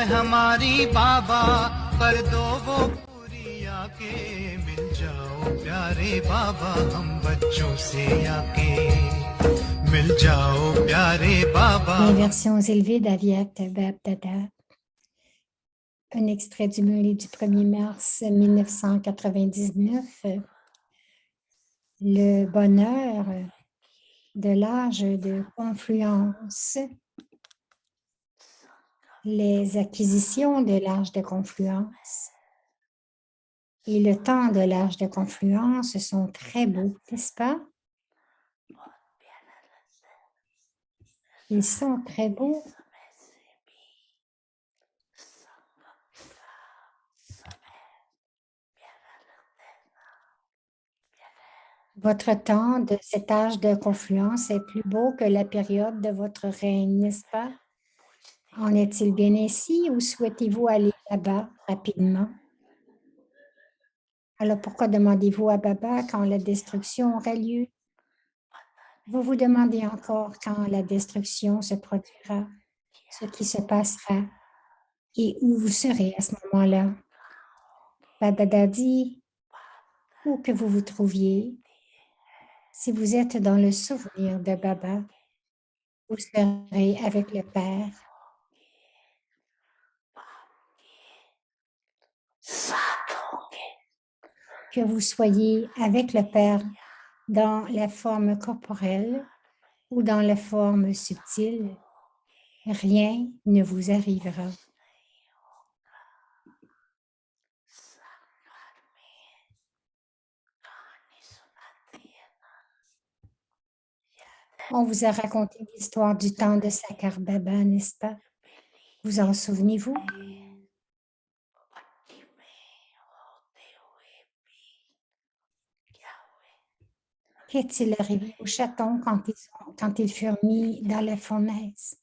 है हमारी बाबा, कर दो वो पूरी आके, मिल जाओ प्यारे बाबा हम बच्चों से आके, मिल जाओ प्यारे बाबा। Inversions élevées d'Aviat Bab-Dada. Un extrait du Muli du 1er mars 1999. Le bonheur de l'âge de confluence. Les acquisitions de l'âge de confluence et le temps de l'âge de confluence sont très beaux, n'est-ce pas? Ils sont très beaux. Votre temps de cet âge de confluence est plus beau que la période de votre règne, n'est-ce pas? En est-il bien ainsi ou souhaitez-vous aller là-bas rapidement? Alors pourquoi demandez-vous à Baba quand la destruction aura lieu? Vous vous demandez encore quand la destruction se produira, ce qui se passera et où vous serez à ce moment-là. Baba dit, où que vous vous trouviez, si vous êtes dans le souvenir de Baba, vous serez avec le Père. Que vous soyez avec le Père dans la forme corporelle ou dans la forme subtile, rien ne vous arrivera. On vous a raconté l'histoire du temps de Sakar Baba, n'est-ce pas? Vous en souvenez-vous? Qu'est-il arrivé aux chatons quand ils furent mis dans la fournaise?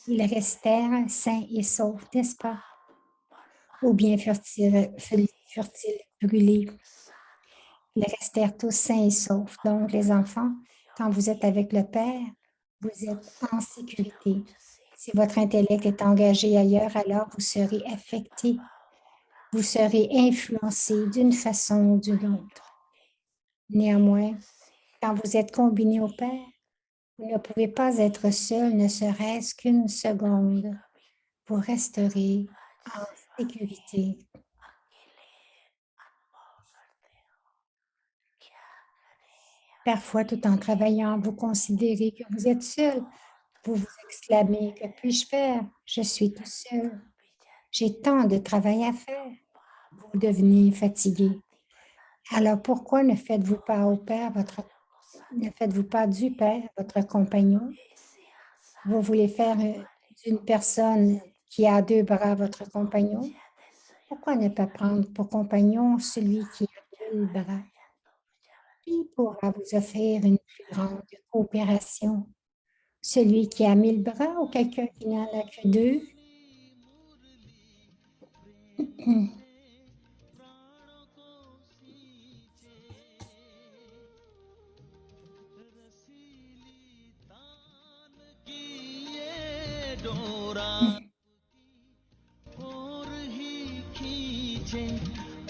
Ils restèrent sains et saufs, n'est-ce pas? Ou bien furent-ils brûlés? Ils restèrent tous sains et saufs. Donc, les enfants, quand vous êtes avec le Père, vous êtes en sécurité. Si votre intellect est engagé ailleurs, alors vous serez affecté. Vous serez influencé d'une façon ou d'une autre. Néanmoins, quand vous êtes combiné au Père, vous ne pouvez pas être seul, ne serait-ce qu'une seconde. Vous resterez en sécurité. Parfois, tout en travaillant, vous considérez que vous êtes seul. Vous vous exclamez, que puis-je faire? Je suis tout seul. J'ai tant de travail à faire. Vous devenez fatigué. Alors, pourquoi ne faites-vous pas au Père ne faites-vous pas du Père votre compagnon? Vous voulez faire d'une personne qui a 2 bras votre compagnon? Pourquoi ne pas prendre pour compagnon celui qui a 1000 bras? Qui pourra vous offrir une plus grande coopération? Celui qui a 1000 bras ou quelqu'un qui n'en a que 2?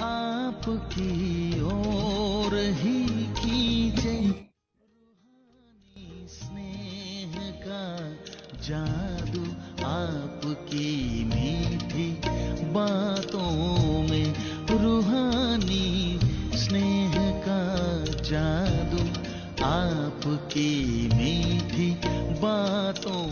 आपकी ओर ही खींचे, स्नेह का जादू आपकी मीठी बातों में, रूहानी स्नेह का जादू आपकी मीठी बातों में।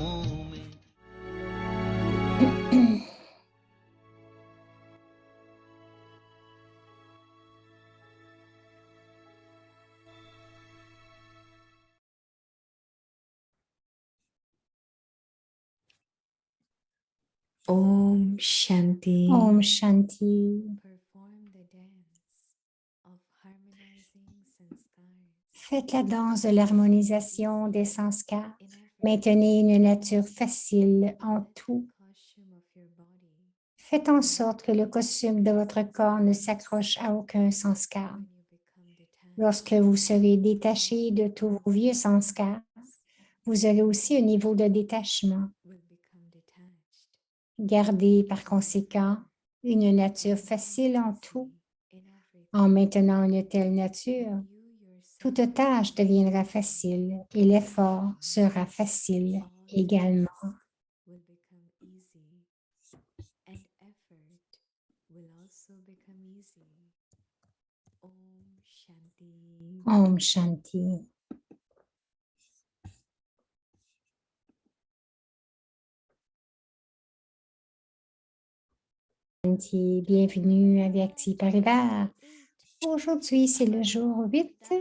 Om Shanti. Om Shanti. Faites la danse de l'harmonisation des sanskars. Maintenez une nature facile en tout. Faites en sorte que le costume de votre corps ne s'accroche à aucun sanskar. Lorsque vous serez détaché de tous vos vieux sanskars, vous aurez aussi un niveau de détachement. Gardez par conséquent une nature facile en tout. En maintenant une telle nature, toute tâche deviendra facile et l'effort sera facile également. Will become easy, and effort will also become easy. Om Shanti. Om Shanti. Shanti, bienvenue avec Ti Parivar. Aujourd'hui, c'est le jour 8.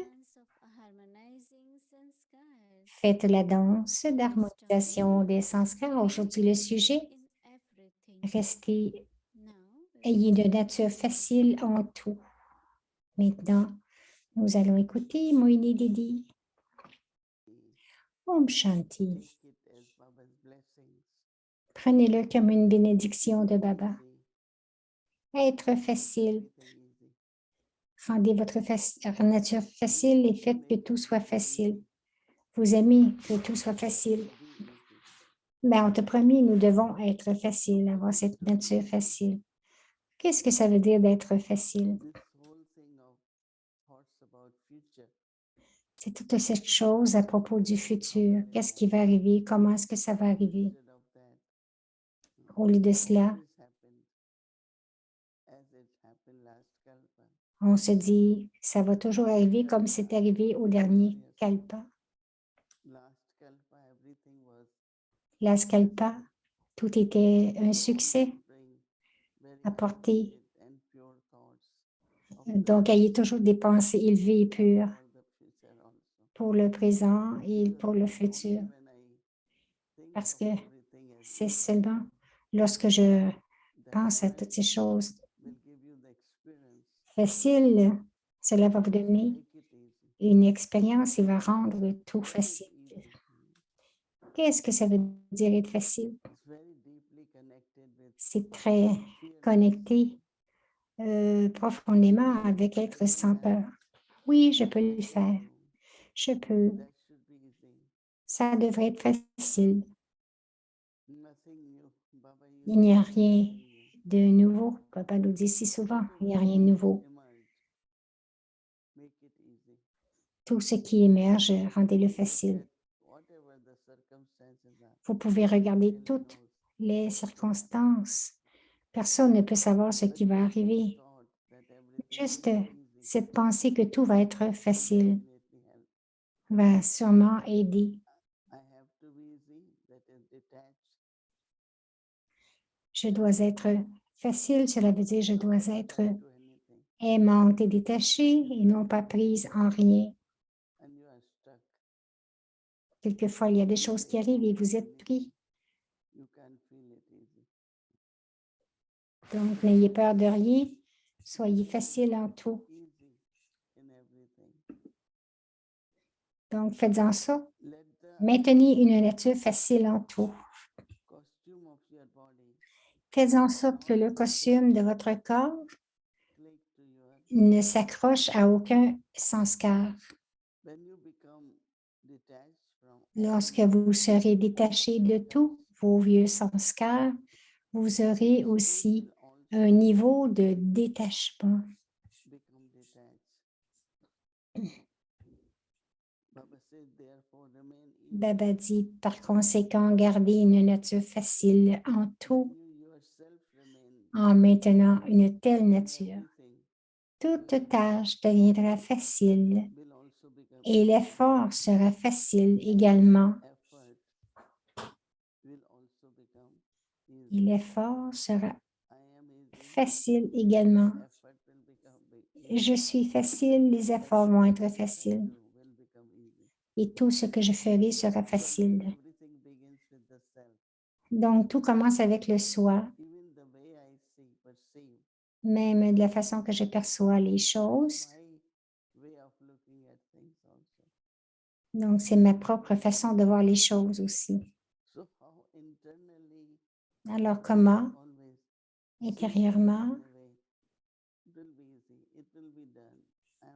Faites la danse d'harmonisation des sanskars. Aujourd'hui, le sujet, restez, ayez de nature facile en tout. Maintenant, nous allons écouter Moini Didi. Om Shanti. Prenez-le comme une bénédiction de Baba. Être facile. Rendez votre nature facile et faites que tout soit facile. Vous aimez que tout soit facile. Mais on te promet, nous devons être faciles, avoir cette nature facile. Qu'est-ce que ça veut dire d'être facile? C'est toute cette chose à propos du futur. Qu'est-ce qui va arriver? Comment est-ce que ça va arriver? Au lieu de cela, on se dit, ça va toujours arriver comme c'est arrivé au dernier kalpa. Last kalpa, tout était un succès apporté. Donc, ayez toujours des pensées élevées et pures pour le présent et pour le futur. Parce que c'est seulement lorsque je pense à toutes ces choses faciles, cela va vous donner une expérience et va rendre tout facile. Qu'est-ce que ça veut dire être facile? C'est très connecté profondément avec être sans peur. Oui, je peux le faire. Je peux. Ça devrait être facile. Il n'y a rien de nouveau. Papa nous dit si souvent, il n'y a rien de nouveau. Tout ce qui émerge, rendez-le facile. Vous pouvez regarder toutes les circonstances. Personne ne peut savoir ce qui va arriver. Juste cette pensée que tout va être facile va sûrement aider. Je dois être facile, cela veut dire je dois être aimante et détachée et non pas prise en rien. Quelquefois, il y a des choses qui arrivent et vous êtes pris. Donc, n'ayez peur de rien. Soyez facile en tout. Donc, faites-en ça. Maintenez une nature facile en tout. Faites en sorte que le costume de votre corps ne s'accroche à aucun sanskar. Lorsque vous serez détaché de tous vos vieux sanskars, vous aurez aussi un niveau de détachement. Baba dit, par conséquent, gardez une nature facile en tout, en maintenant une telle nature. Toute tâche deviendra facile et l'effort sera facile également. Et l'effort sera facile également. Je suis facile, les efforts vont être faciles. Et tout ce que je ferai sera facile. Donc, tout commence avec le soi. Même de la façon que je perçois les choses. Donc, c'est ma propre façon de voir les choses aussi. Alors, comment, intérieurement,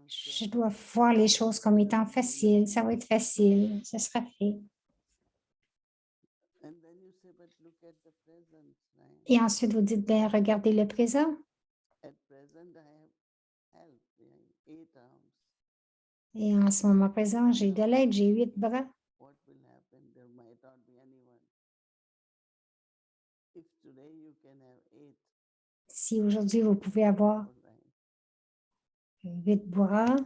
je dois voir les choses comme étant faciles. Ça va être facile, ce sera fait. but look at the present, right? Et ensuite, vous dites, ben, regardez le présent. At present, I have help, right? 8 arms. Et en ce moment présent, j'ai de l'aide, j'ai 8 bras. What will happen? There might not be anyone. If today you can have 8, Si aujourd'hui, vous pouvez avoir all right. 8 bras,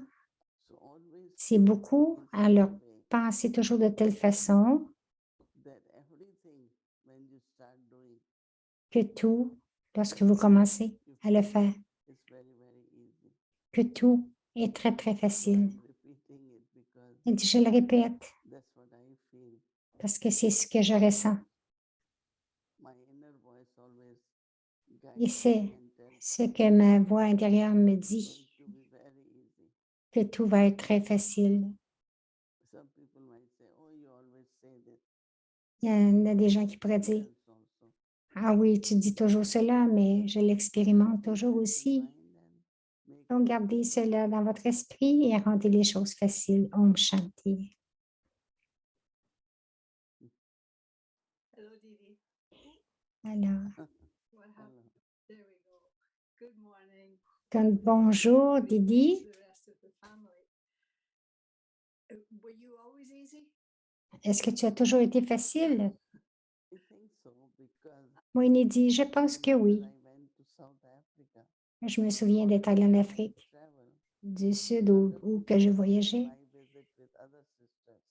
So always c'est think beaucoup. in such a Alors, way pensez toujours de telle façon that everything, when you start doing, que tout, lorsque vous commencez you à le find faire, it's very, very easy. que tout est très, très So facile. I'm repeating it because Et je le répète that's what I feel. parce que c'est ce que je ressens. My inner voice always Et guides c'est me and tells ce que ma voix intérieure me it's dit, going to be very easy. que tout va être très facile. Some people might say, oh, you always say this. Il y en a des gens qui pourraient dire, Experience also. ah oui, tu dis toujours cela, mais je l'expérimente toujours Keep it in aussi. mind and make Donc, it gardez easy. cela dans votre esprit et rendez les choses faciles. Om Shanti. Hello, Didi. Alors, What Hello. happened? There we go. Good morning. bonjour, Greetings Didi. to the rest of the family. Were you always easy? Est-ce que tu as toujours été facile? I think so because Moïni dit, je pense que remember oui. I went to South Africa. Je me souviens d'être allée en Afrique Travel. du Sud où que je voyageais. I visit with other sisters.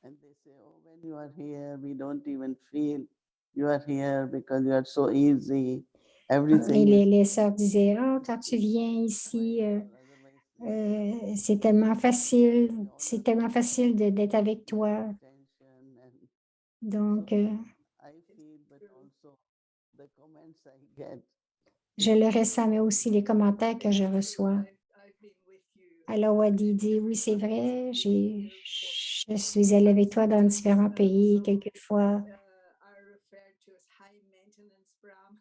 And they say, oh, when you are here, we don't even feel you are here because you are so easy. Et Everything les sœurs disaient, oh, quand tu viens ici, c'est tellement facile d'être avec toi. Donc, I feel, but also the comments I get. je le ressens, mais aussi les commentaires que je reçois. I've been with you. Alors, Wadi dit, oui, c'est vrai, je suis allée avec toi dans différents pays, quelquefois. Are referred to as high maintenance Brahmins.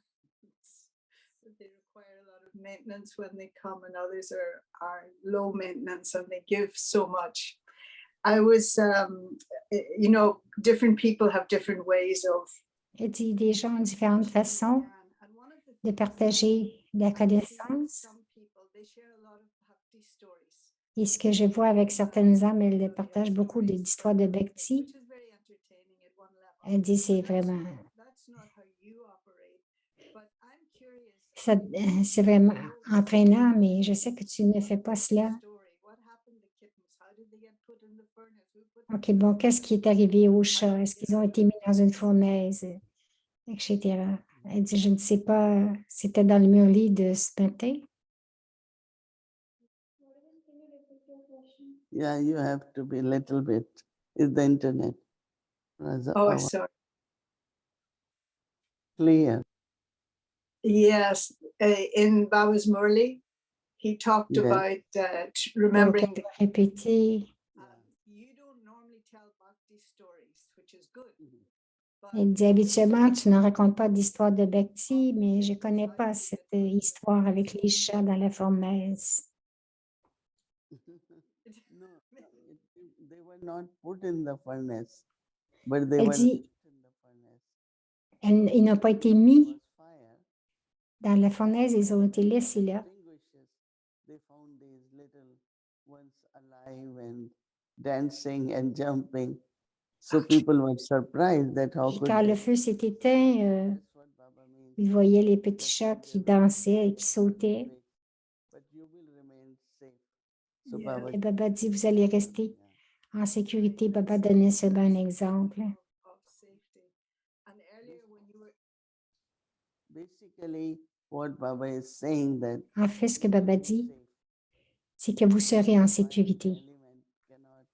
They require a lot of maintenance when they come, and others are low maintenance and they give so much. I was, different people have different ways of. Elle dit, des gens ont différentes façons de partager la connaissance. Et ce que je vois avec certaines âmes, elles partagent beaucoup d'histoires de Bhakti. Elle dit, c'est vraiment, c'est vraiment entraînant, mais je sais que tu ne fais pas cela. OK, bon, qu'est-ce qui est arrivé aux chats? Est-ce qu'ils ont été mis dans une fournaise, etc. Elle dit, je ne sais pas, c'était dans le murli de ce matin. Yeah, you have to be a little bit. Is the internet Oh, sorry. clear? Yes, in Baba's Murli, he talked Yes. about Donc, remembering elle va répéter, you don't normally tell bhakti stories, which is good. But elle dit, habituellement, tu ne racontes pas d'histoire de Bhakti, mais je ne connais pas cette histoire avec les chats dans la fournaise. No, they were not put in the furnace, but they Elle were dit, left in the furnace. ils n'ont pas été There mis was fire. dans la fournaise, ils ont été laissés là. Extinguishes. They found these little ones alive and dancing and jumping. So people were surprised that how Et could quand le they. feu s'est éteint, That's what Baba means. ils voyaient les petits that chats when qui there will be dansaient et qui fire or sautaient. earthquake, but you will remain safe. So Yeah. Baba Et Baba dit, vous allez rester en sécurité. Baba donnait seulement un exemple. of safety. And earlier when you were basically what Baba is saying that En fait, ce que Baba dit, safe, c'est que vous serez en fire, sécurité, element cannot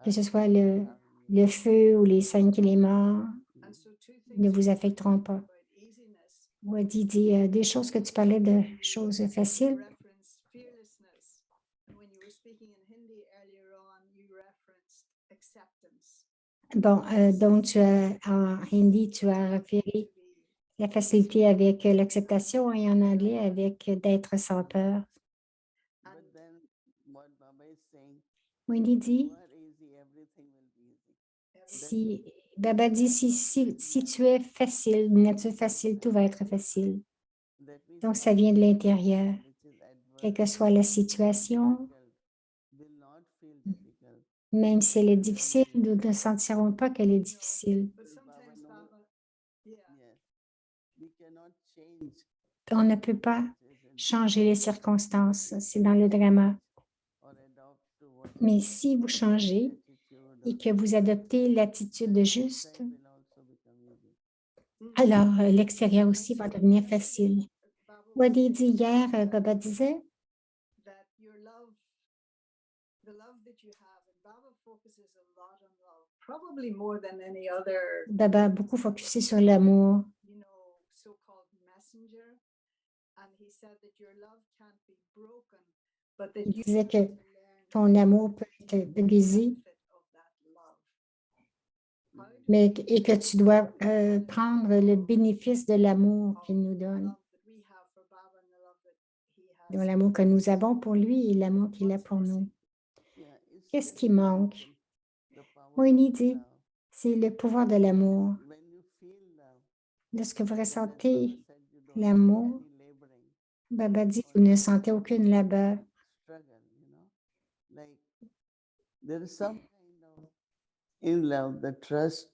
que ce harm soit you, harm you. le feu ou les 5 éléments and so two things ne you vous were affecteront talking pas. about easiness. Wadi dit des choses que tu parlais de choses You faciles. referenced fearlessness. And when you were speaking in Hindi earlier on, you referenced acceptance. Bon, donc tu as, en hindi, tu as référé la facilité avec l'acceptation et en anglais avec d'être sans peur. But then what Baba is saying, Wendy you dit, are easy, everything will be easy. Si, Baba dit, si tu es facile, une nature facile, tout va être facile. That means Donc, ça vient de l'intérieur. which is adverse, Quelle que soit la situation, difficult, will not feel difficult. même si elle est difficile, nous ne sentirons pas qu'elle est difficile. But sometimes Baba, yeah, Yes. We cannot change On ne peut pas changer les circonstances. C'est dans le drama. or adopt to what Mais si vous changez attitude et que vous adoptez l'attitude juste, will also become easy. alors l'extérieur aussi va devenir facile. Baba was Wadi dit saying hier, Baba disait, that your love, the love that you have, and Baba focuses a lot on love, probably more than any other, Baba a beaucoup focusé sur l'amour. So-called messenger. And he said that your love can't be broken, but that Il you disait have que to learn ton amour peut être brisé, benefit of that love. How do mais et que tu dois prendre le bénéfice de l'amour qu'il nous the donne, love that we have for Baba and the love that he de has? l'amour que nous avons pour lui et l'amour qu'il a What's pour nous. missing? Yeah, it's Qu'est-ce very qui manque? simple. The power Moïni of dit, love. c'est le pouvoir de l'amour. When you feel love, Lorsque vous then as Baba ressentez said, you don't l'amour, feel any laboring, Baba dit, vous ne sentez aucune labeur. struggle, Like there is some kind of in love, the trust.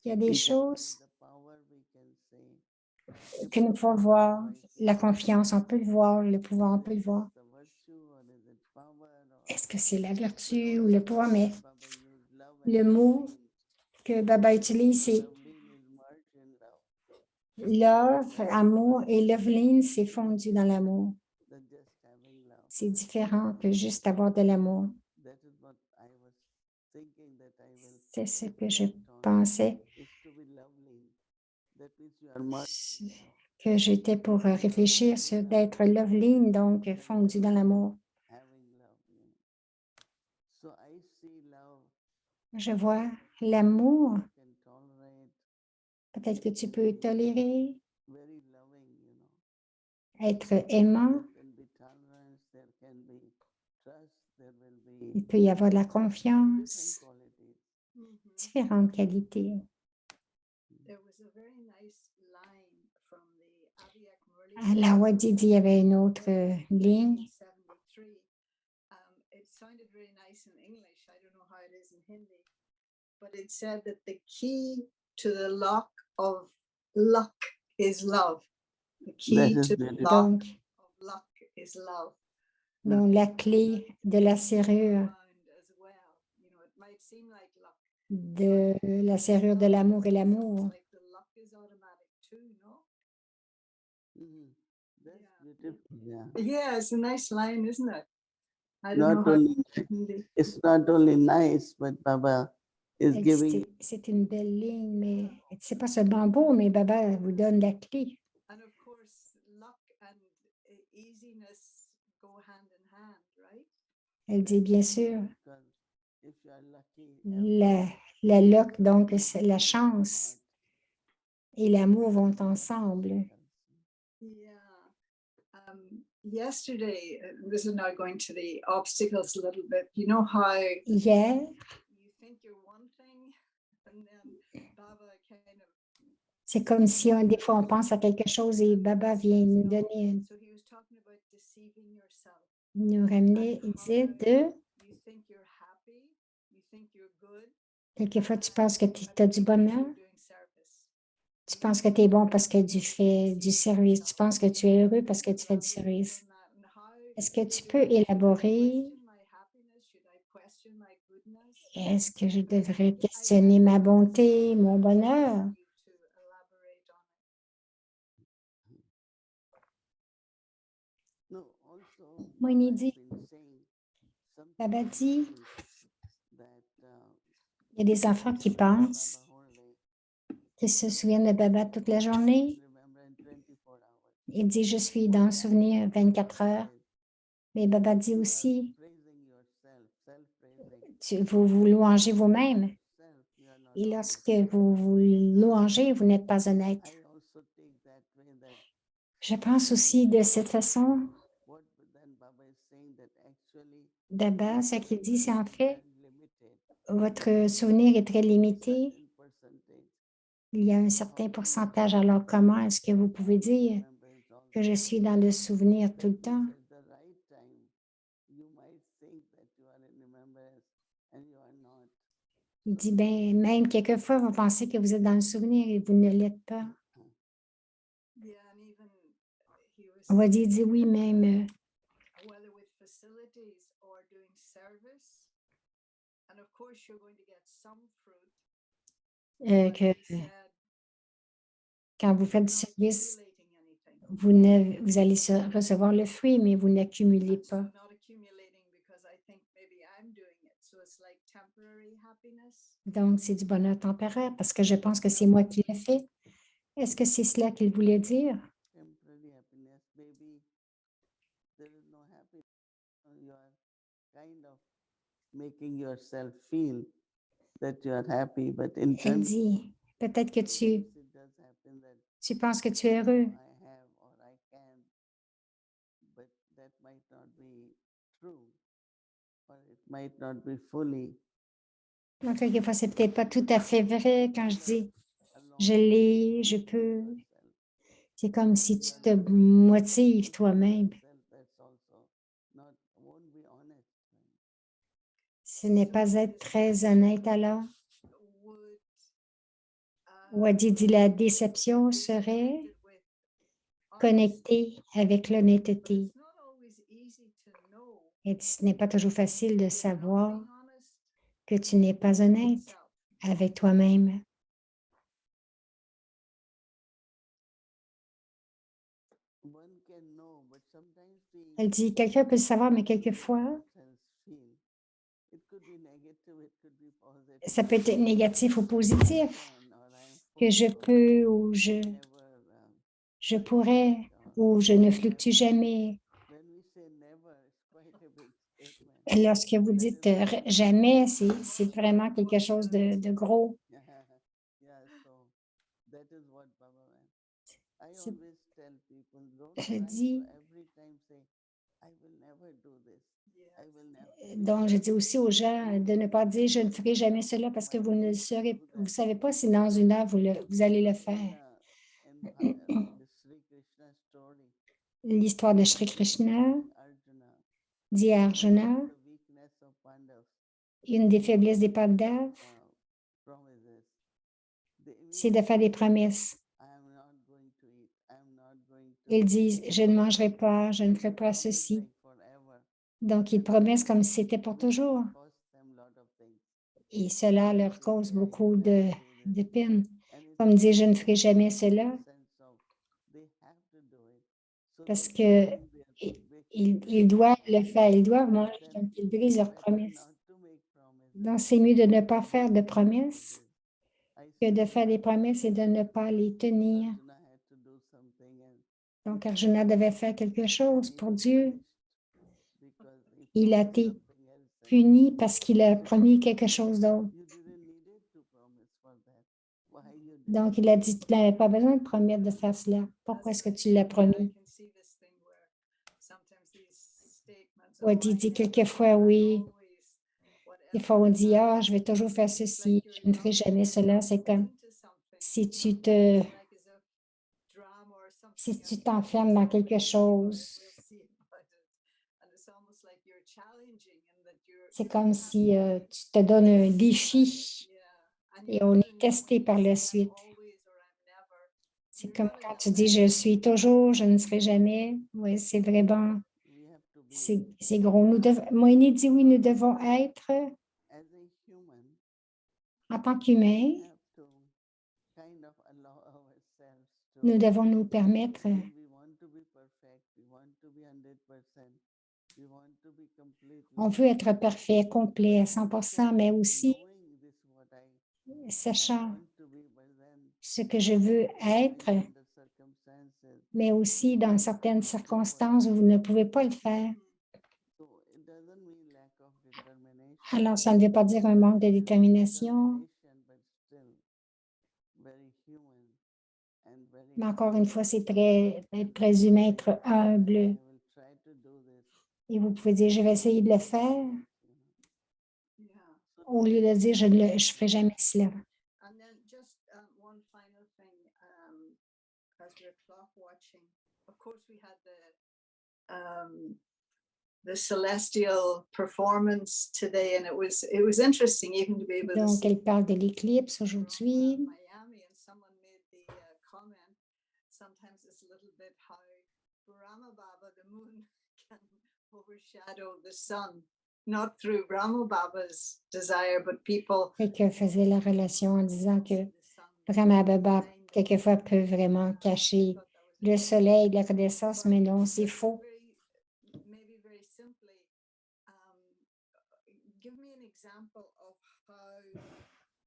Il y a des we can choses see the power, we can say. que nous pouvons voir. La confiance, on peut le voir. Le pouvoir, on peut le voir. The virtue or is it power or Est-ce que c'est la vertu ou le pouvoir? Mais Baba used love le and mot loving. que Baba utilise, c'est Loving is merged in love. love, amour, et loveline, c'est fondu dans l'amour. Than just having love. C'est différent que juste avoir de l'amour. That is what I was thinking that I will C'est ce que je reflect on, pensais, is to be lovely. That means you are merged in love. que j'étais pour réfléchir sur d'être loveline, donc fondu dans l'amour. Having love. So I see love Je vois l'amour. you can tolerate, Peut-être que tu peux tolérer, very loving, être aimant. There can be tolerance, there can be trust, there will Il be peut y avoir de la different confiance, qualities. différentes qualités. There was a very nice line from the Abiyak Murli À la Wadidi, il y avait une autre ligne. 1973. It sounded very nice in English. I don't know how it is in Hindi, but it said that the key to the lock of luck is love. The That key is to the beautiful. lock Donc, of luck is love. donc, la clé de la serrure, Profound as well. It might seem like luck. de la serrure de l'amour et It's l'amour. almost like the luck is automatic too, no? Mhm. That's Yeah. beautiful. Yeah. Yeah, it's a nice line, isn't it? I don't Not know how only Hindi. it's not only nice, but Baba is Elle dit, giving c'est une belle ligne, mais c'est pas seulement beau, mais Baba vous donne la clé. And of course, luck and easiness go hand in hand, right? Elle dit, bien sûr, because if you are lucky, la luck, donc c'est la chance et l'amour vont ensemble. Yeah. Yesterday, this is now going to the obstacles a little bit. You know how Hier, you think you're one thing, and then Baba kind of. c'est comme si des fois on pense à quelque chose et Baba vient nous donner, So he was talking about deceiving yourself. nous ramener, il disait de, You think you're happy, you think you're good. quelquefois tu penses que tu as du because bonheur, you're doing service. tu penses que tu es bon parce que tu fais du service, tu penses que tu es heureux parce que tu fais du service. Est-ce que tu peux élaborer? Est-ce que je devrais questionner ma bonté, mon bonheur? no, also Moïni Baba has dit, been saying some Baba dit, that il y a des enfants qui pensent, Baba whole day, qu'ils se souviennent de Baba toute la journée. remember in 24 hours. Il dit, je suis dans le souvenir 24 heures. Mais Baba dit aussi, Praising yourself, self-praising. vous vous louangez vous-même. Self, you are not Et honest. lorsque vous vous louangez, vous n'êtes pas honnête. I also take that way that Je pense aussi de cette façon, what then Baba is saying that actually Baba, ce qu'il dit, c'est en fait, limited. votre souvenir est très limité. certain percentage. Il y a un certain pourcentage. Alors, comment est-ce que vous pouvez dire Remembrance all que the je time. suis dans le souvenir tout le That temps? means at the right time, you might think that you are in remembrance and you are not. Il dit, ben, même quelquefois, vous pensez que vous êtes dans le souvenir et vous ne l'êtes pas. Yeah, and even he was Wadi saying dit, oui, même whether with facilities or doing service, and of course you're going to get some fruit. But que he said quand vous faites you're du not service, accumulating anything. vous allez recevoir le fruit, mais vous n'accumulez And so pas. not accumulating because I think maybe I'm doing it. So it's like temporary happiness. Donc, c'est du bonheur temporaire parce que je pense que c'est moi qui l'ai fait. Est-ce que c'est cela qu'il voulait dire? Temporary happiness, maybe there is no happiness. You are kind of making yourself feel that you are happy, but Elle internally dit, peut-être que it does happen that tu penses que tu es heureux, I have or I can, but that might not be true, or it might not be fully. donc quelquefois, c'est peut-être pas tout à fait vrai quand je dis je Alone l'ai, je peux. yourself. C'est comme si tu te motives toi-même. Yourself, that's also not won't be honest. Ce n'est pas être très honnête alors. Would Wadi dit la déception serait connectée avec l'honnêteté. Et ce n'est pas toujours facile de savoir que tu n'es pas honnête avec toi-même. One can know, but sometimes Elle dit, quelqu'un peut le savoir, mais quelquefois, it could be negative, it could be positive. ça peut être négatif ou positif, Can, or I'm que je full, or peux ou never, je pourrais ou je ne fluctue jamais. when we say never, it's quite a big statement. Lorsque vous dites jamais, c'est vraiment quelque chose de gros. Yeah, so that is what Baba meant. I C'est- always tell people, don't Je try dis, to every time say, I will never do this. I will never. donc je dis aussi aux gens de ne pas dire je ne ferai jamais cela parce que vous ne saurez, vous savez pas si dans une heure vous allez le faire. In the Sri Krishna story, L'histoire de Sri Krishna Arjuna, dit à Arjuna, the weakness of Pandavas, une des faiblesses des Pandavas, promises. c'est de faire des promesses. I am not going to eat. I am not going to. Ils disent je ne mangerai pas, je ne ferai pas ceci. Like forever. Donc ils promettent comme si c'était pour toujours. Cost them lot of things. Et cela leur cause beaucoup de peine. And it's Comme dire je ne ferai jamais cela sense of they have to do it. So parce they que bring their ils doivent le faire, ils doivent manger, donc ils brisent leurs promesses. not to make promises. Donc c'est mieux de ne pas faire de promesses I que de see faire des promesses et de ne pas les tenir. Arjuna had to do something and Donc Arjuna devait faire quelque chose pour Dieu. because he Il a promised été something else and puni parce qu'il a promis quelque chose d'autre. you didn't need it to promise for that. Why you did? Donc il a dit tu n'avais pas besoin de promettre de faire cela. Pourquoi est-ce que tu l'as promis? Wadi dit quelquefois oui. Des fois on dit ah je vais toujours faire ceci, je ne ferai jamais cela. C'est comme si tu t'enfermes dans quelque chose. C'est comme si tu te donnes un défi et on est testé par la suite. C'est comme quand tu dis je suis toujours, je ne serai jamais. Oui, c'est vraiment, We have to be c'est gros. Moïni dit oui, nous devons être as a human. en tant qu'humains, We have to kind of allow ourselves to. nous devons nous permettre, When we want to be perfect. We want to be 100%. We want to be completely. on veut être parfait, complet à 100%, mais aussi Knowing this what I sachant want to be, but then ce que je veux être, under circumstances. mais aussi dans certaines circonstances où vous ne pouvez pas le faire. So it doesn't mean lack of determination. Alors, ça ne veut pas dire un manque de détermination, But still very human and very. mais encore une fois, c'est être très humain, être humble. I will try to do this. Et vous pouvez dire, je vais essayer de le faire. So au lieu de dire je ferai jamais cela. And then just one final thing, as we're clock watching, of course we had the celestial performance today, and it was interesting even to be able to Donc, see elle parle de l'éclipse aujourd'hui. Miami, and someone made the comment. Sometimes it's a little bit how Brahma Baba, the moon, can overshadow the sun, not through Brahma Baba's desire, but people. Quelqu'un faisait la relation en disant que Brahma Baba, quelquefois, peut vraiment cacher le soleil de la connaissance, mais non, c'est faux. Maybe very simply, give me an example of how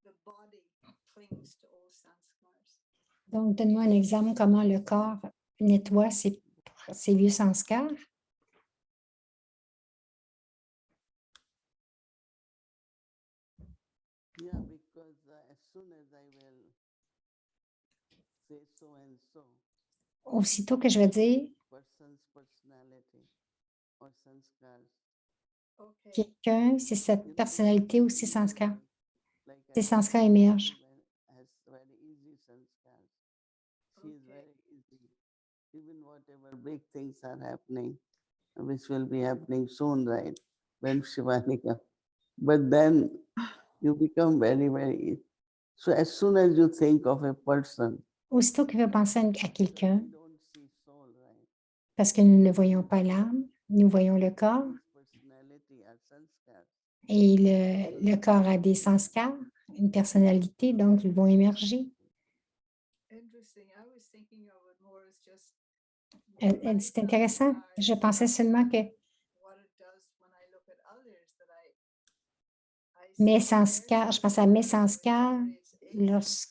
the body clings to all sanskars. Donc, donne-moi un exemple comment le corps nettoie ses vieux sanskars. Yeah, because as soon as I will say so and so, Aussitôt que je vais dire person's personality or sanskars, Okay. quelqu'un, c'est sa you know, personnalité ou she ses sanskars. like Ses I sanskars said, émergent. has very easy sanskars. She is Okay. very easy. Even whatever big things are happening, which will be happening soon, right? When Shivani comes. But then you become very, very. So as soon as you think of a person, Aussitôt qu'il veut penser à quelqu'un, we don't see soul, right? parce que nous ne voyons pas l'âme, nous voyons le corps, His personality are sanskars. et le corps a des sanskars, une personnalité, donc ils vont émerger. Interesting. I was thinking of it more as just Elle dit, c'est intéressant. Je pensais seulement que what it does when I look at others, that I mes see their sanskars, je pense à mes sanskars, generates a lors- sanskar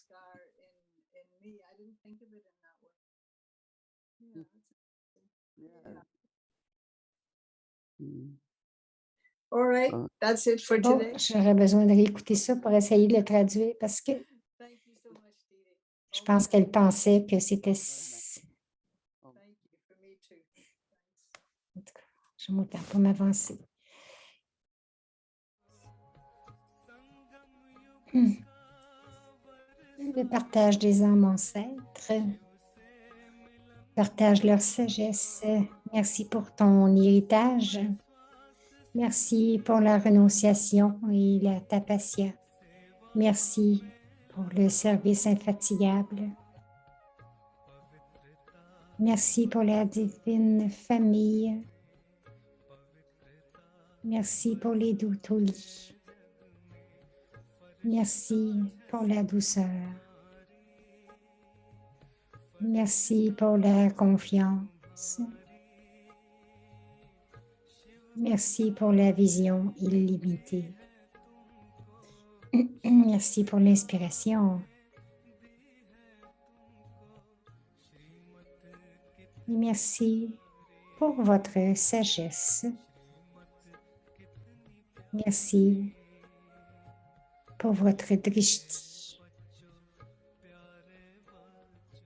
in me. I didn't think of it in that way. Yeah, Yeah. Mm. all right, Oh. that's it for bon, today. j'aurais besoin de réécouter ça pour essayer de le traduire parce que Thank you so much, Didi. je pense Okay. qu'elle pensait que c'était... Thank you for me too. Thanks. En tout cas, j'ai mon temps pour m'avancer. Le partage des âmes ancêtres, partage leur sagesse. Merci pour ton héritage. Merci pour la renonciation et la tapasya. Merci pour le service infatigable. Merci pour la divine famille. Merci pour les doux toulis. Merci pour la douceur. Merci pour la confiance. Merci pour la vision illimitée. Merci pour l'inspiration. Et merci pour votre sagesse. Merci pour votre drishti.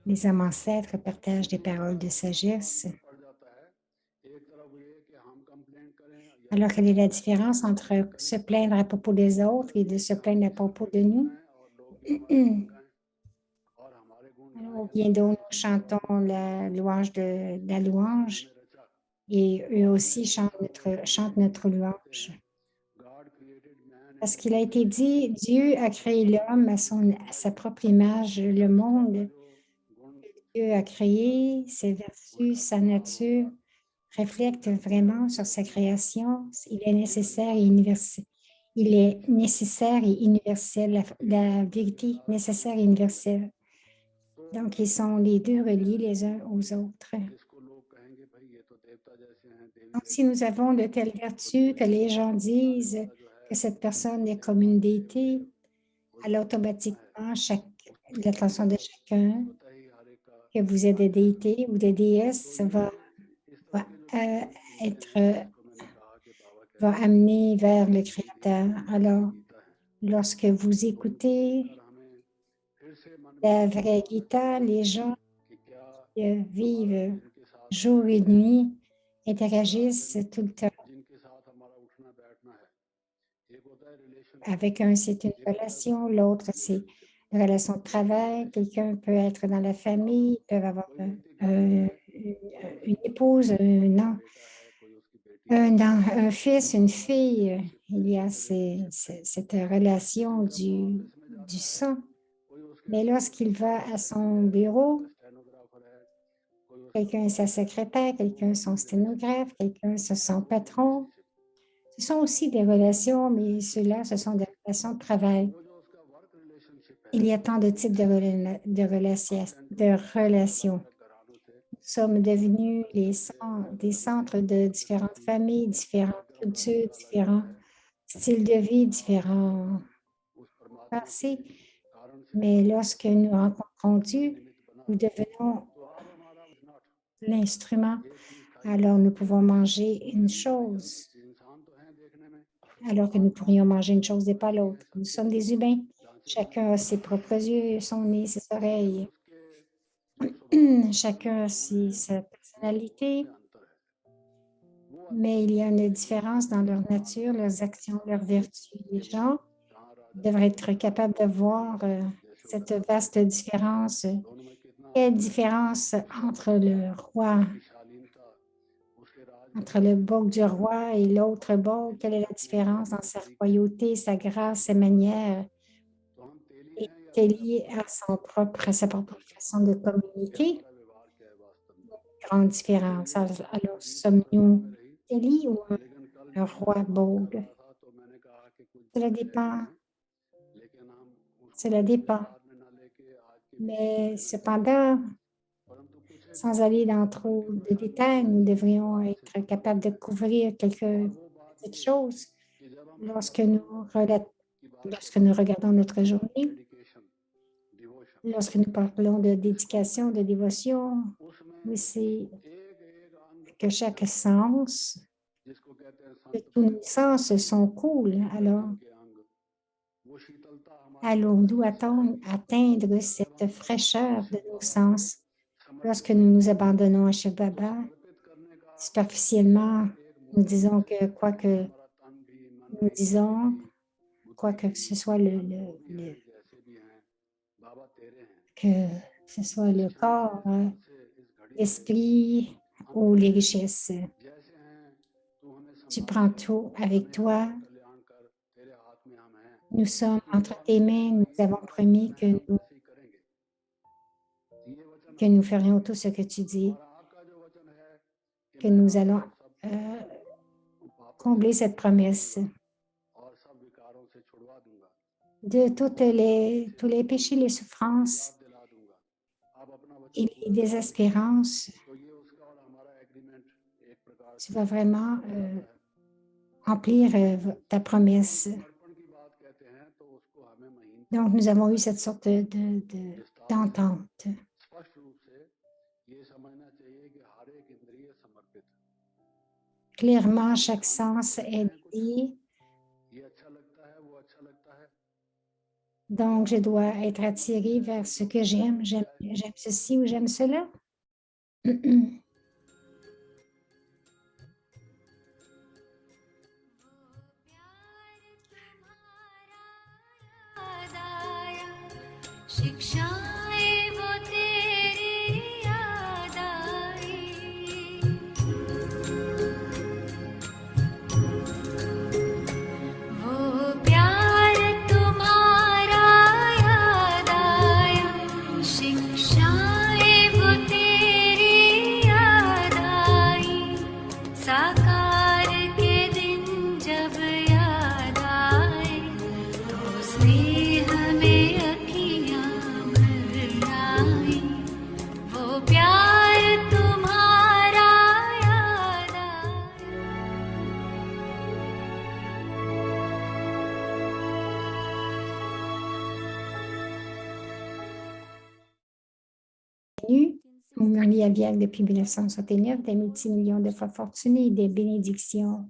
Les âmes ancêtres partagent des paroles de sagesse. Alors, quelle est la différence entre se plaindre à propos des autres et de se plaindre à propos de nous? Alors, au bien d'autres, nous chantons la louange de la louange et eux aussi chantent notre louange. Parce qu'il a été dit, Dieu a créé l'homme à sa propre image, le monde. Dieu a créé ses vertus, sa nature, reflète vraiment sur sa création. Il est nécessaire et universel. Il est nécessaire et universel, la vérité nécessaire et universelle. Donc, ils sont les deux reliés les uns aux autres. Donc, si nous avons de telles vertus que les gens disent que cette personne est comme une déité, alors automatiquement, l'attention de chacun, que vous êtes des déités ou des déesses, va amener vers le Créateur. Alors, lorsque vous écoutez la vraie Gita, les gens qui vivent jour et nuit interagissent tout le temps. Avec un, c'est une relation, l'autre, c'est une relation de travail. Quelqu'un peut être dans la famille, peuvent avoir une épouse, un fils, une fille. Il y a cette relation du sang. Mais lorsqu'il va à son bureau, quelqu'un est sa secrétaire, quelqu'un est son sténographe, quelqu'un est son patron. Ce sont aussi des relations, mais ceux-là, ce sont des relations de travail. Il y a tant de types de relations. Nous sommes devenus des centres de différentes familles, différentes cultures, différents styles de vie, différents passés. Mais lorsque nous rencontrons Dieu, nous devenons l'instrument. Alors nous pouvons manger une chose, alors que nous pourrions manger une chose et pas l'autre. Nous sommes des humains. Chacun a ses propres yeux, son nez, ses oreilles. Chacun a sa personnalité, mais il y a une différence dans leur nature, leurs actions, leurs vertus. Les gens devraient être capables de voir cette vaste différence. Quelle différence entre le roi, entre le bouc du roi et l'autre bouc? Quelle est la différence dans sa royauté, sa grâce, ses manières? Et Téli a sa propre façon de communiquer. Grande différence. Alors, sommes-nous Téli ou un roi Bogue? Cela dépend. Cela dépend. Mais cependant, sans aller dans trop de détails, nous devrions être capables de couvrir quelques petites choses lorsque nous regardons notre journée, lorsque nous parlons de dédication, de dévotion. Oui, c'est que chaque sens, que tous nos sens sont cool. Alors, allons-nous atteindre cette fraîcheur de nos sens lorsque nous nous abandonnons à Shiv Baba? Superficiellement, nous disons que quoi que nous disons, quoi que ce soit que ce soit le corps, l'esprit ou les richesses. Tu prends tout avec toi. Nous sommes entre tes mains. Nous avons promis que nous ferions tout ce que tu dis, que nous allons combler cette promesse. De tous les péchés, les souffrances et les désespérances, tu vas vraiment remplir ta promesse. Donc, nous avons eu cette sorte d'entente. Clairement, chaque sens est dédié. Donc, je dois être attirée vers ce que j'aime. J'aime ceci ou j'aime cela. शिक्षाएं वो तेरी याद आई वो प्यार तुम्हारा याद आया शिक्षाएं वो तेरी याद आई साकार के दिन जब याद आए तो स्नेह में वो प्यार तुम्हारा याद Marie Aviel depuis 1969, des multimillions de fois fortunés, des bénédictions.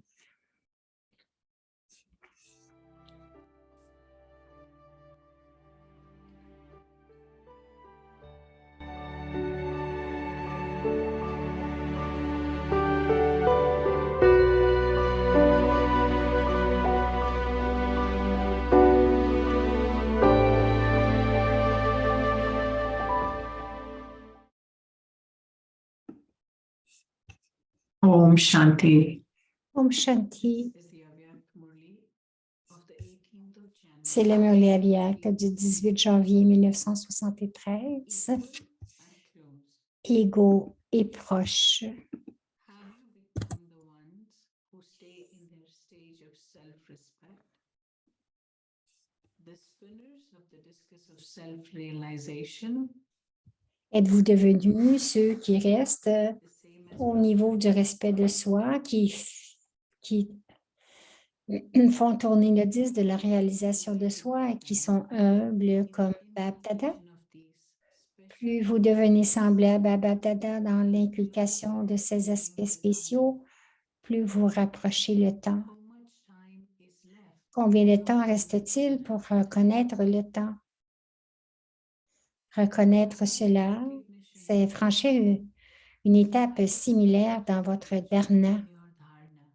Om Shanti. Om Shanti. This is the Avyak Murli of the 18th of C'est January le Murli Avyak du 18 janvier 1973. and close. Égaux et proches. Have you become the ones who stay in their stage of self-respect? The spinners of the discus of self-realization, Êtes-vous devenus ceux qui restent the same as au niveau du respect de soi, qui font tourner le disque de la réalisation de soi et qui sont humbles comme Bab Dada? of these special Plus vous devenez semblable à Bab Dada dans l'inculcation de ces aspects spéciaux, plus vous rapprochez le temps. how much time is left? Combien de temps reste-t-il pour reconnaître le temps? Reconnaître cela, c'est franchir une étape similaire dans votre dharana. Your dharana.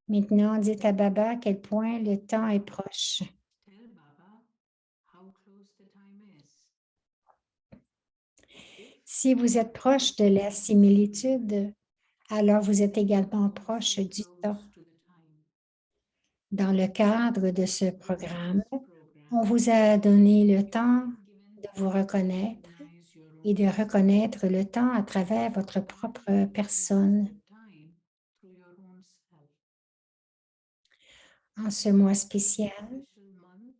Maintenant, dites à Baba à quel point le temps est proche. Tell Baba how close the time is. Si vous êtes proche de la similitude, alors vous êtes également proche du temps. Close to the time. Dans le cadre de ce programme, Program on vous a donné le temps given de vous reconnaître recognize your own et de reconnaître le temps à travers votre propre personne. time through your own self. En ce mois spécial, Special month,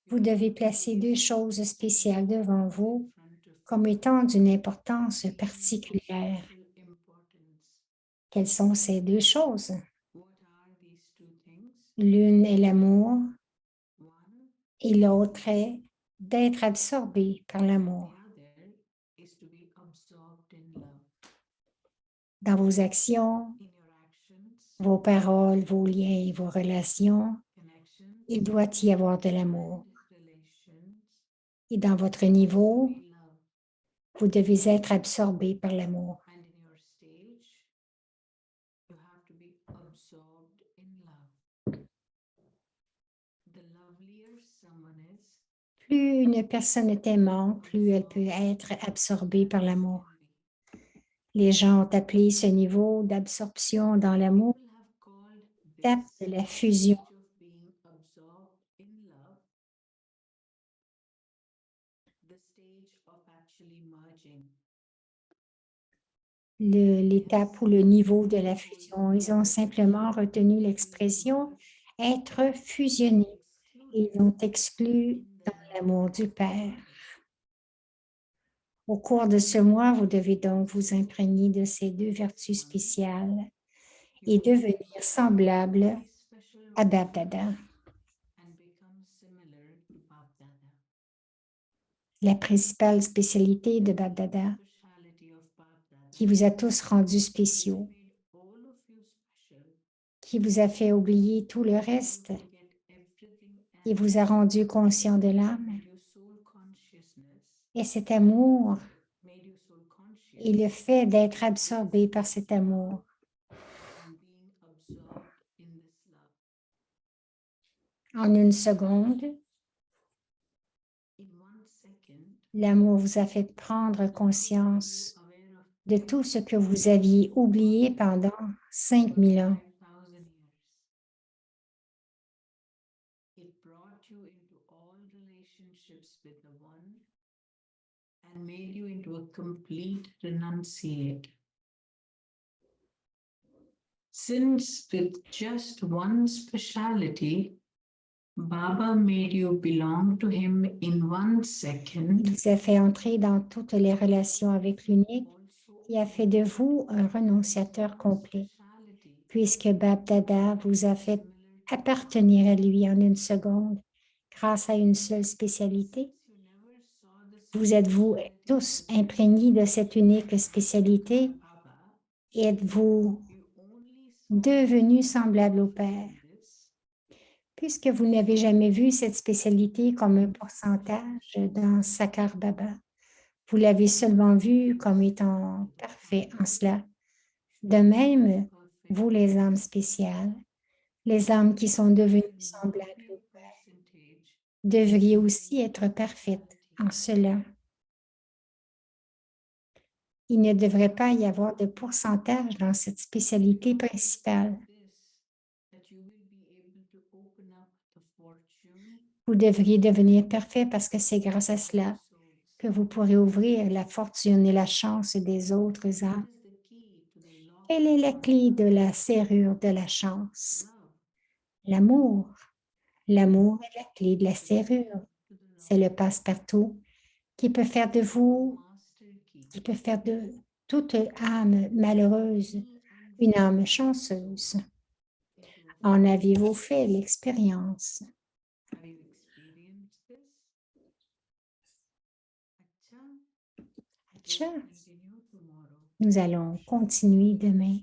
vous devez placer deux choses spéciales devant vous front of comme étant d'une importance particulière. special importance. Quelles sont ces deux choses? What are these two things? L'une est l'amour One, et l'autre est d'être absorbé par l'amour. the other is to be absorbed in love. Dans vos actions, In your actions, vos paroles, vos liens et vos relations, connections, il doit y avoir de l'amour. relations, Et dans votre niveau, be love. vous devez être absorbé par l'amour. And in your stage, you have to be absorbed in love. The lovelier someone is, Plus une personne est aimante, plus elle peut être absorbée par l'amour. Les gens ont appelé ce niveau d'absorption dans l'amour people have called l'étape this de la fusion. stage of being absorbed in love the stage of actually merging. L'étape ou le niveau de la fusion. Ils ont simplement retenu l'expression être fusionné et ils ont exclu dans l'amour du Père. Au cours de ce mois, vous devez donc vous imprégner de ces deux vertus spéciales et devenir semblable à Bab Dada. And become similar to Bap Dada. La principale spécialité de Bab Dada Speciality of Bap Dada qui vous a tous rendus spéciaux, made all of you special, qui vous a fait oublier tout le reste forget everything et else, vous a rendu conscient de l'âme. made you soul consciousness, Et cet amour made you soul conscious, et le fait d'être absorbé par cet amour. and being absorbed in this love. En une seconde, In 1 second, l'amour vous a fait prendre conscience you aware of de tout ce que vous aviez oublié pendant 5000 ans. 5,000 years. It brought you into all relationships with the One and made you into a complete renunciate. Since with just one speciality, Baba made you belong to him in 1 Il second, vous a fait entrer dans toutes les relations avec l'unique also et a fait de vous un renonciateur complet, speciality puisque Bab Dada vous a fait appartenir à lui en une seconde grâce à une seule spécialité. you never saw the Vous êtes-vous tous imprégnés de cette unique spécialité Baba, et êtes-vous you only saw devenus semblables au Père? this Puisque vous n'avez jamais vu cette spécialité comme un pourcentage dans Sakar Baba, vous l'avez seulement vu comme étant parfait en cela. De même, vous les âmes spéciales, les âmes qui sont devenues semblables au Père, percentage devriez aussi être parfaites en cela. Il ne devrait pas y avoir de pourcentage dans cette spécialité principale. Vous devriez devenir parfait parce que c'est grâce à cela que vous pourrez ouvrir la fortune et la chance des autres âmes. Quelle est la clé de la serrure de la chance? L'amour. L'amour est la clé de la serrure. C'est le passe-partout qui peut faire de vous, qui peut faire de toute âme malheureuse une âme chanceuse. En avez-vous fait l'expérience? Tcha. Nous allons continuer demain.